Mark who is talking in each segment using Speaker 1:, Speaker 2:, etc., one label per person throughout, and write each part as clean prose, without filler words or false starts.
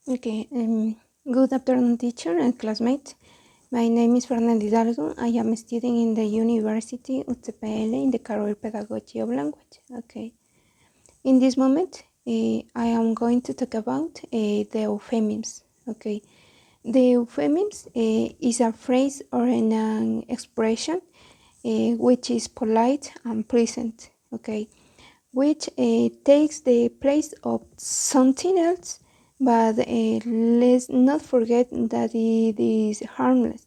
Speaker 1: Okay, good afternoon, teacher and classmates. My name is Fernanda Hidalgo. I am studying in the University of UTPL in the career Pedagogy of Language. Okay, in this moment, I am going to talk about the euphemisms. Okay, the euphemisms is a phrase or an expression which is polite and pleasant. Okay, which takes the place of something else, but let's not forget that it is harmless.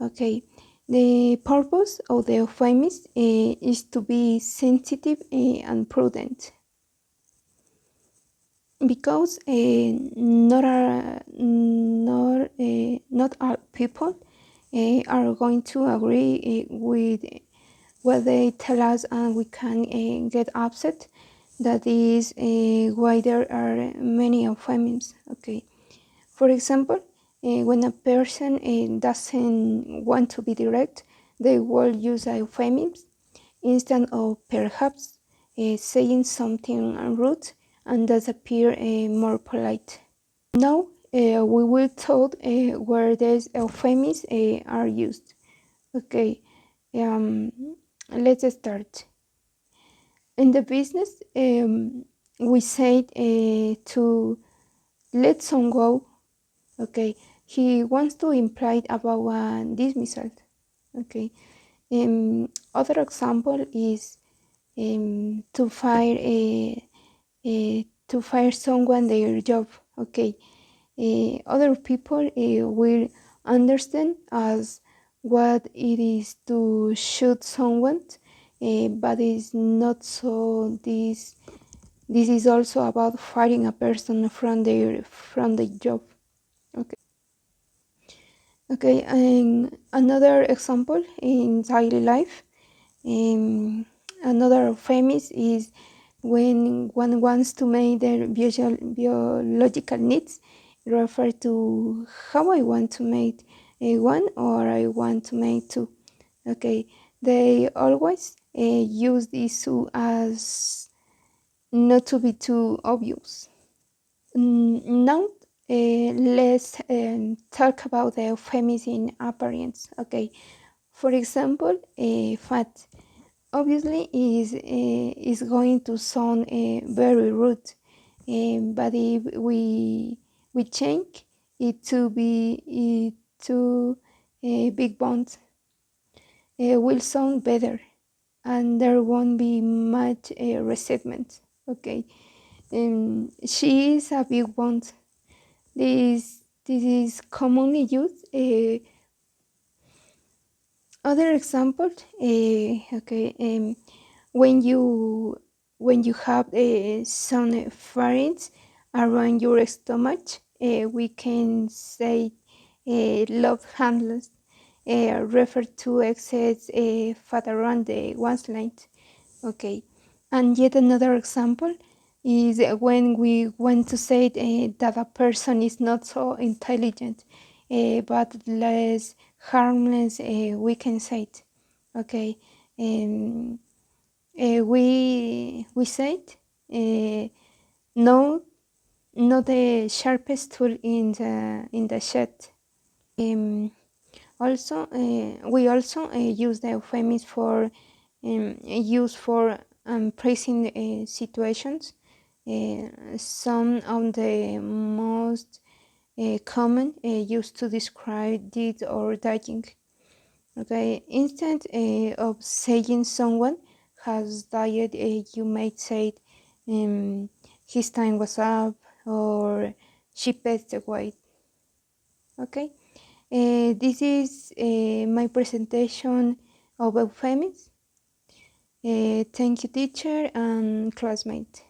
Speaker 1: Okay, the purpose of the euphemism is to be sensitive and prudent because not all people are going to agree with what they tell us, and we can get upset. That is why there are many euphemisms. Okay, for example, when a person doesn't want to be direct, they will use euphemisms instead of perhaps saying something rude, and thus appear more polite. Now we will talk where these euphemisms are used. Okay, um, let's start. In the business, we say to let someone go. Okay, he wants to imply about a dismissal. Okay, other example is to fire someone their job. Okay, other people will understand as what it is to shoot someone, but it's not so. This is also about firing a person from the job. Okay. Okay, and another example in daily life, another famous is when one wants to make their biological needs refer to how I want to make a one or I want to make two. Okay, they always use this two as not to be too obvious. Now let's talk about the euphemism appearance. Okay, for example, fat obviously is going to sound very rude, but if we change it to be to big bones, will sound better, and there won't be much resentment. Okay, she is a big bone. This is commonly used. Other example, okay, when you have some pharynx around your stomach, we can say love handles refer to excess fat around the waistline. Okay, and yet another example is when we want to say that a person is not so intelligent, but less harmless, we can say it. Okay, um, we said no, not the sharpest tool in the shed. Um, Also, we also use the euphemism for use for praising situations. Some of the most common used to describe deed or dying. Okay, instead of saying someone has died, you might say his time was up or she passed away. Okay. This is my presentation of euphemisms. Thank you, teacher and classmate.